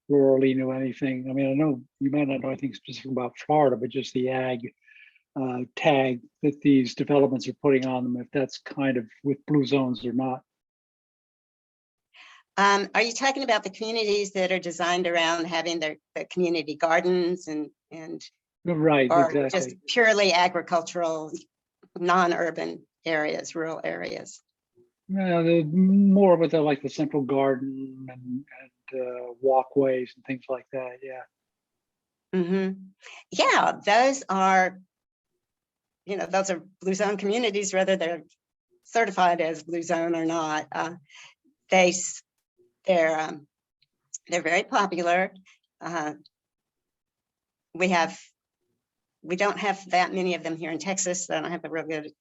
LauraLee knew anything. I mean, I know you might not know anything specific about Florida, but just the ag tag that these developments are putting on them, if that's kind of with Blue Zones or not. Are you talking about the communities that are designed around having the community gardens and right, or exactly. Just purely agricultural, non-urban areas, rural areas? Yeah, the more with like the central garden and walkways and things like that. Yeah. Mm-hmm. Yeah, those are Blue Zone communities, whether they're certified as Blue Zone or not. They're very popular. We don't have that many of them here in Texas, so I don't have a real good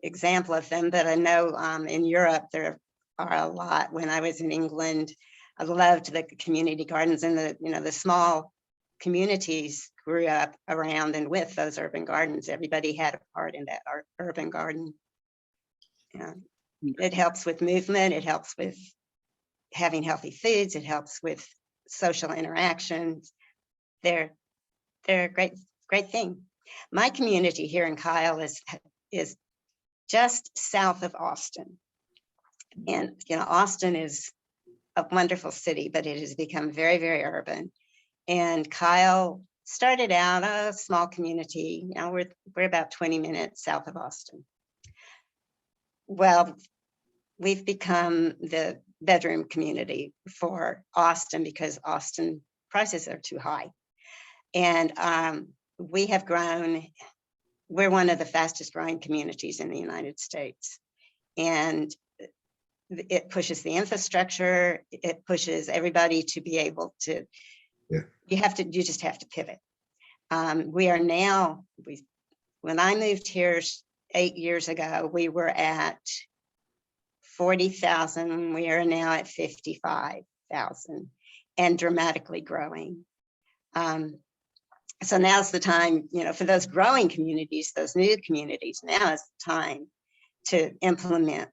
example of them, but I know in Europe there are a lot. When I was in England, I loved the community gardens, and the small communities grew up around and with those urban gardens. Everybody had a part in that urban garden. Yeah. It helps with movement. It helps with having healthy foods. It helps with social interactions. They're a great thing. My community here in Kyle is just south of Austin. And Austin is a wonderful city, but it has become very, very urban. And Kyle started out a small community. Now we're about 20 minutes south of Austin. Well, we've become the bedroom community for Austin, because Austin prices are too high. And we have grown, we're one of the fastest growing communities in the United States. And it pushes the infrastructure, it pushes everybody to be able to, you just have to pivot. We are now, when I moved here 8 years ago, we were at 40,000. We are now at 55,000 and dramatically growing. So now's the time, for those growing communities, those new communities, now is the time to implement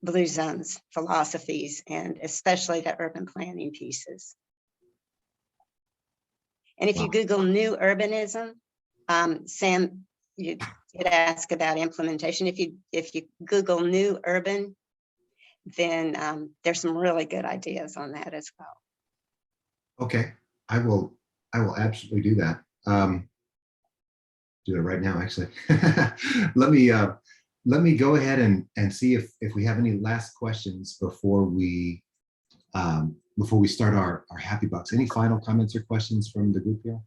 Blue Zones philosophies, and especially the urban planning pieces. And if you Google new urbanism, Sam, you did ask about implementation. If you Google new urban, then there's some really good ideas on that as well. Okay, I will absolutely do that. Do it right now, actually. Let me go ahead and see if we have any last questions before we start our Happy Bucks. Any final comments or questions from the group here?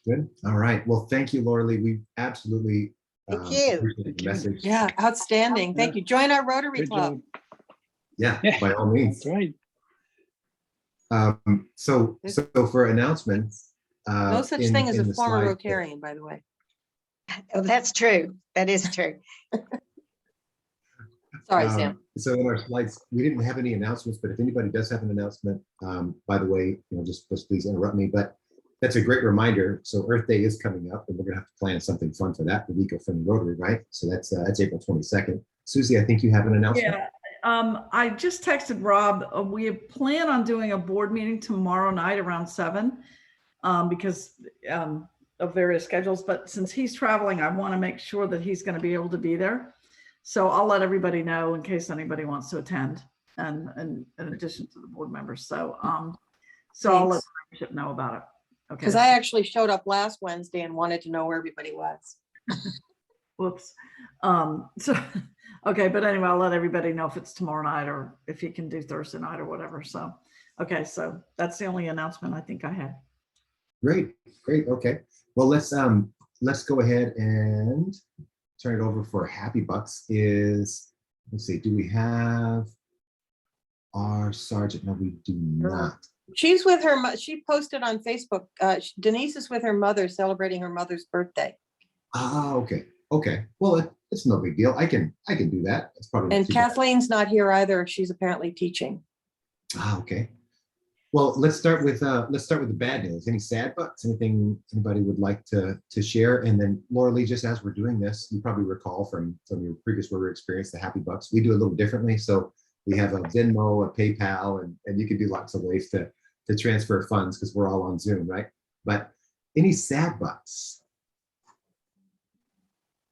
Good. All right. Well, thank you, LauraLee. We absolutely Thank you. appreciate the message. Yeah, outstanding. Thank you. Join our Rotary Good Club. job. Yeah, Yeah. by all means. That's right. So for announcements. No such in- thing as in a the former slide- Rotarian, by the way. Oh, that's true. That is true. Sorry, Sam. So in our slides, we didn't have any announcements, but if anybody does have an announcement, by the way, just please interrupt me, but that's a great reminder. So Earth Day is coming up and we're gonna have to plan something fun for that, the Eco-Friendly Rotary, right? So that's April 22nd. Susie, I think you have an announcement. Yeah, I just texted Rob. We plan on doing a board meeting tomorrow night around 7 because of various schedules. But since he's traveling, I want to make sure that he's going to be able to be there. So I'll let everybody know in case anybody wants to attend, and in addition to the board members. So so I'll let the membership know about it. Okay. Because I actually showed up last Wednesday and wanted to know where everybody was. Whoops. So, okay, but anyway, I'll let everybody know if it's tomorrow night or if you can do Thursday night or whatever. So, okay, so that's the only announcement I think I had. Great. Okay. Well, let's go ahead and turn it over for Happy Bucks. Let's see, do we have our sergeant? No, we do not. She's with her, she posted on Facebook, Denise is with her mother celebrating her mother's birthday. Ah, okay. Well, it's no big deal. I can do that. It's probably not And too bad. Kathleen's not here either. She's apparently teaching. Ah, okay. Well, let's start with the bad news. Any sad bucks? Anything anybody would like to share? And then LauraLee, just as we're doing this, you probably recall from your previous Rotary experience, the Happy Bucks. We do a little differently. So we have a Venmo, a PayPal, and you can do lots of ways to transfer funds because we're all on Zoom, right? But any sad bucks?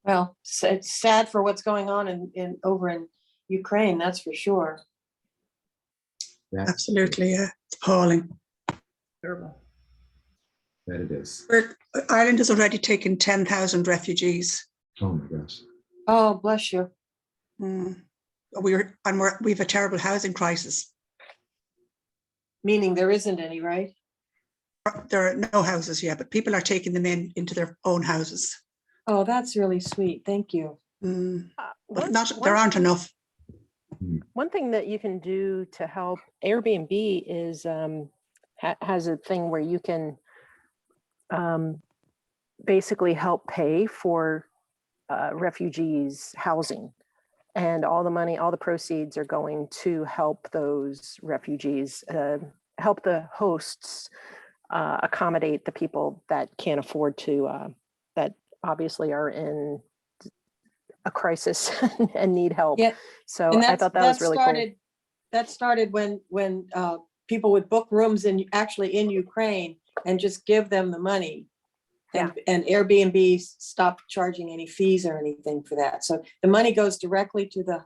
Well, it's sad for what's going on over in Ukraine, that's for sure. Absolutely, yeah. It's appalling. Terrible. That it is. Ireland has already taken 10,000 refugees. Oh my gosh. Oh, bless you. We have a terrible housing crisis. Meaning there isn't any, right? There are no houses yet, but people are taking them into their own houses. Oh, that's really sweet. Thank you. But there aren't enough. One thing that you can do to help Airbnb is has a thing where you can basically help pay for refugees' housing, and all the money, all the proceeds are going to help those refugees, help the hosts accommodate the people that can't afford to, that obviously are in a crisis and need help. Yeah. So And I thought that was really cool. That started when people would book rooms actually in Ukraine and just give them the money. And Airbnb stopped charging any fees or anything for that. So the money goes directly to the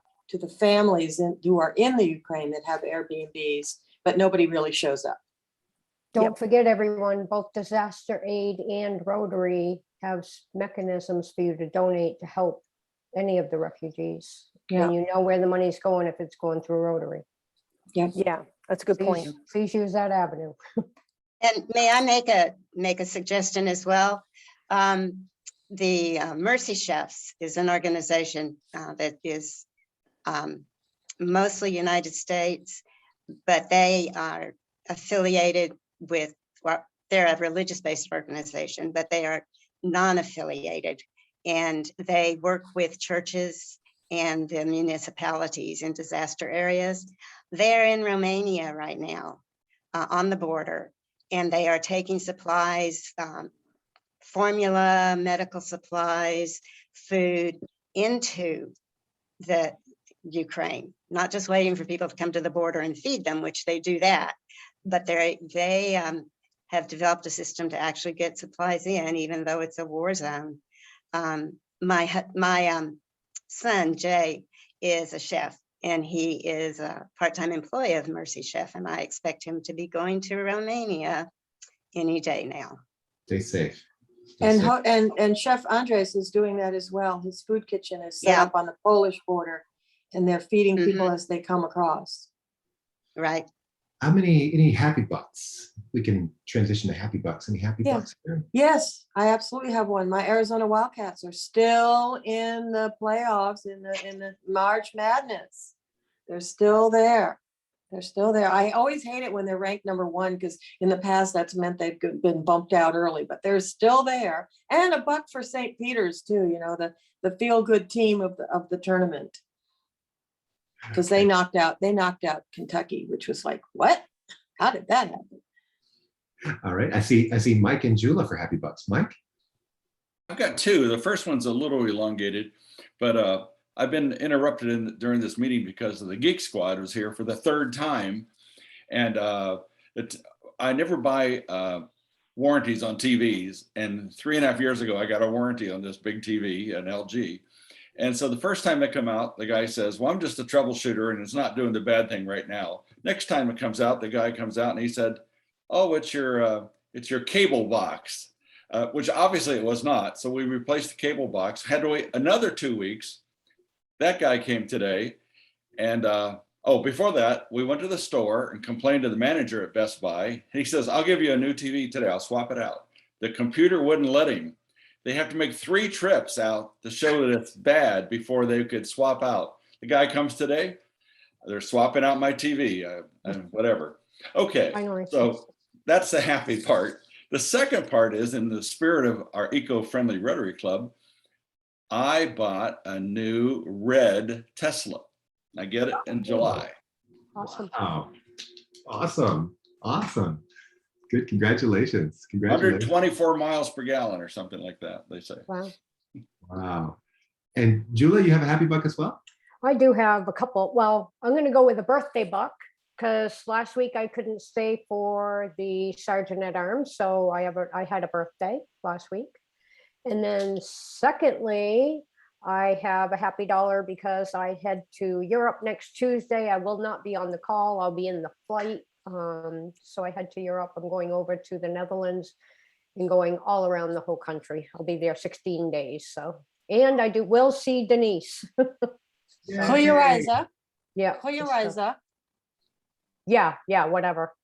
families who are in the Ukraine that have Airbnbs, but nobody really shows up. Don't forget, everyone, both disaster aid and Rotary have mechanisms for you to donate to help any of the refugees. Yeah. And you know where the money's going if it's going through Rotary. Yeah. Yeah, That's a good point. Please use that avenue. And may I make a suggestion as well? The Mercy Chefs is an organization that is mostly United States, but they are affiliated with, well, they're a religious-based organization, but they are non-affiliated, and they work with churches and the municipalities in disaster areas. They're in Romania right now, on the border, and they are taking supplies, formula, medical supplies, food into the Ukraine, not just waiting for people to come to the border and feed them, which they do that, but they have developed a system to actually get supplies in, even though it's a war zone. My son, Jay, is a chef, and he is a part-time employee of Mercy Chef, and I expect him to be going to Romania any day now. Stay safe. Stay safe. And Chef Andres is doing that as well. His food kitchen is set Yeah. up on the Polish border, and they're feeding people as they come across. Right. How many, any happy bucks? We can transition to happy bucks. Any happy Yeah. bucks here? Yes, I absolutely have one. My Arizona Wildcats are still in the playoffs in the March Madness. They're still there. They're still there. I always hate it when they're ranked #1 because in the past that's meant they've been bumped out early, but they're still there. And a buck for St. Peter's too, you know, the feel-good team of the tournament. Because they knocked out Kentucky, which was like, what? How did that happen? All right. I see Mike and Jula for happy bucks. Mike? I've got two. The first one's a little elongated, but I've been interrupted during this meeting because the Geek Squad was here for the third time. And I never buy warranties on TVs. And 3.5 years ago, I got a warranty on this big TV, an LG. And so the first time they come out, the guy says, well, I'm just a troubleshooter and it's not doing the bad thing right now. Next time it comes out, the guy comes out and he said, oh, it's your cable box, which obviously it was not. So we replaced the cable box, had to wait another 2 weeks. That guy came today. And before that, we went to the store and complained to the manager at Best Buy. He says, I'll give you a new TV today. I'll swap it out. The computer wouldn't let him. They have to make 3 trips out to show that it's bad before they could swap out. The guy comes today, they're swapping out my TV, whatever. Okay, so that's the happy part. The second part is, in the spirit of our eco-friendly Rotary Club, I bought a new red Tesla. I get it in July. Awesome. Oh, awesome. Good. Congratulations. 124 miles per gallon or something like that, they say. Wow. And Julia, you have a happy buck as well? I do have a couple. Well, I'm going to go with a birthday buck because last week I couldn't stay for the Sergeant at Arms. So I had a birthday last week. And then secondly, I have a happy dollar because I head to Europe next Tuesday. I will not be on the call. I'll be in the flight. So I head to Europe. I'm going over to the Netherlands and going all around the whole country. I'll be there 16 days. So, and I will see Denise. Koyariza. Yeah. Koyariza. Yeah, whatever.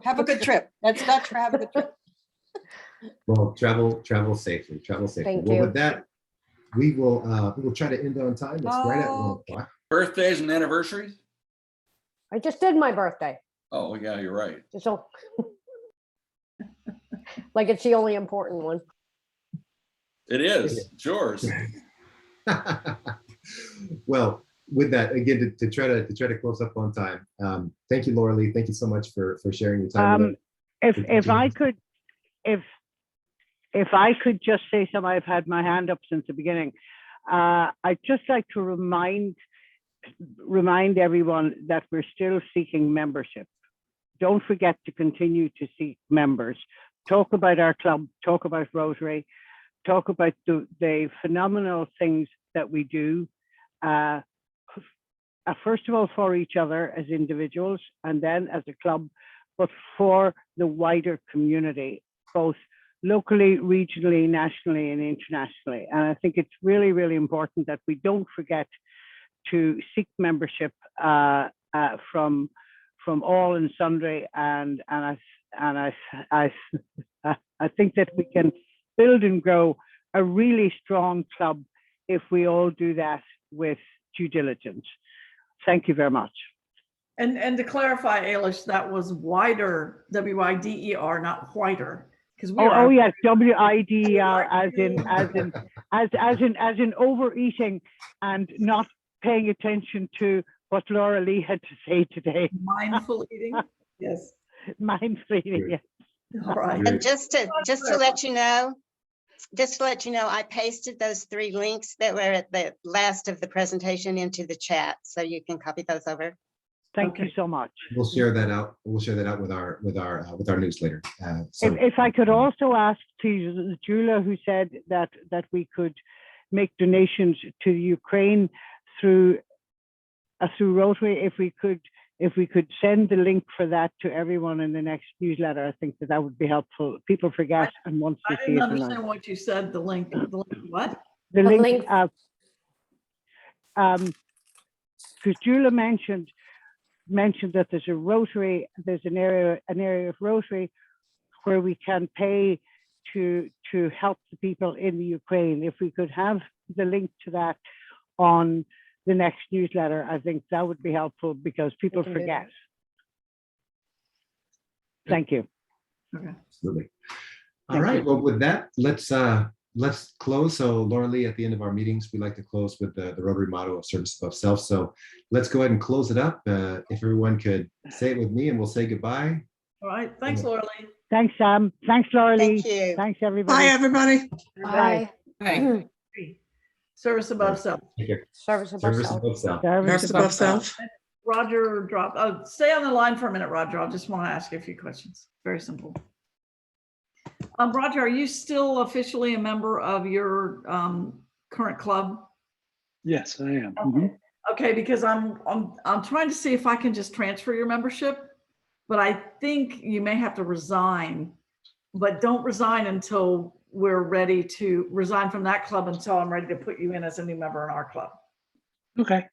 Have a good trip. That's Dutch for have a good trip. Well, travel safely. Thank well, you. with that, we will try to end on time. It's right at 1 o'clock. Birthdays and anniversaries? I just did my birthday. Oh, yeah, you're right. So, like it's the only important one. It is. It's yours. Well, with that, again, to try to close up on time. Thank you, LauraLee. Thank you so much for sharing your time with us. If I could just say something, I've had my hand up since the beginning. I'd just like to remind everyone that we're still seeking membership. Don't forget to continue to seek members. Talk about our club, talk about Rotary, talk about the phenomenal things that we do. First of all, for each other as individuals, and then as a club, but for the wider community, both locally, regionally, nationally, and internationally. And I think it's really, really important that we don't forget to seek membership from all and sundry, and I think that we can build and grow a really strong club if we all do that with due diligence. Thank you very much. And to clarify, Ailish, that was wider, WIDER, not whiter, because we Oh are. yes, WIDER as in overeating and not paying attention to what LauraLee had to say today. Mindful eating, yes. Mindful eating, yes. All right. And just to let you know, I pasted those 3 links that were at the last of the presentation into the chat, so you can copy those over. Thank you so much. We'll share that out. We'll share that out with our newsletter. So If I could also ask, please, Julia, who said that we could make donations to Ukraine through Rotary, if we could send the link for that to everyone in the next newsletter, I think that would be helpful. People forget and once I they see didn't it. understand what you said, the link, what? The The link, link. because Julia mentioned that there's a Rotary, there's an area of Rotary where we can pay to help the people in the Ukraine. If we could have the link to that on the next newsletter, I think that would be helpful because people can do forget. that. Thank you. Okay. absolutely. All Thank right. you. Well, with that, let's close. So LauraLee, at the end of our meetings, we like to close with the Rotary motto of service above self. So let's go ahead and close it up. If everyone could say it with me, and we'll say goodbye. All right, thanks, LauraLee. Thanks, Sam. Thanks, LauraLee. Thank you. Thanks, everybody. Bye, everybody. Bye. Hey, Service above self. Take care. Service above Service self. above self. Service above self. Roger dropped. Stay on the line for a minute, Roger. I just want to ask you a few questions. Very simple. Roger, are you still officially a member of your current club? Yes, I am. Okay. Okay, because I'm trying to see if I can just transfer your membership, but I think you may have to resign, but don't resign until we're ready to resign from that club until I'm ready to put you in as a new member in our club. Okay.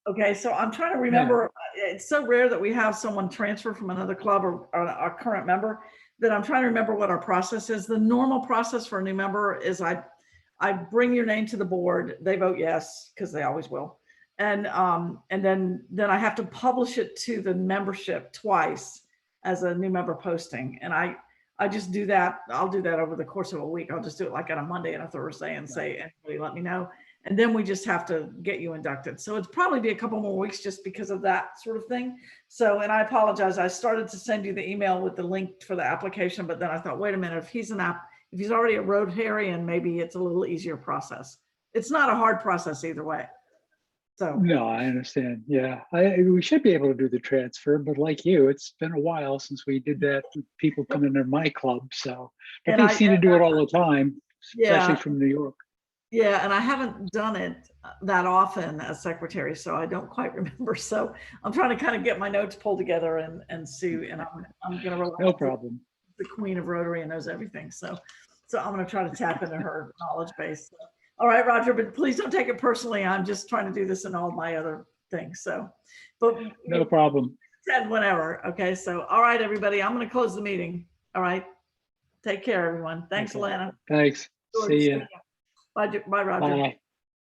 Okay, so I'm trying to remember, it's so rare that we have someone transfer from another club or our current member that I'm trying to remember what our process is. The normal process for a new member is I bring your name to the board, they vote yes, because they always will. And then I have to publish it to the membership twice as a new member posting. And I just do that. I'll do that over the course of a week. I'll just do it like on a Monday and a Thursday and say, anybody let me know. And then we just have to get you inducted. So it's probably be a couple more weeks just because of that sort of thing. So, and I apologize. I started to send you the email with the link for the application, but then I thought, wait a minute, if he's already a Rotarian, maybe it's a little easier process. It's not a hard process either way. So No, I understand. Yeah, we should be able to do the transfer, but like you, it's been a while since we did that with people coming into my club. So, but And they I- seem to do it all the time, Yeah. especially from New York. Yeah, and I haven't done it that often as secretary, so I don't quite remember. So I'm trying to kind of get my notes pulled together and see, and I'm going to rely No on problem. the queen of Rotary and knows everything. So I'm going to try to tap into her knowledge base. All right, Roger, but please don't take it personally. I'm just trying to do this in all my other things. So, but No problem. said whenever. Okay, so all right, everybody, I'm going to close the meeting. All right, take care, everyone. Thanks, Okay. Alana. Thanks. George, See ya. Bye, Roger. Bye.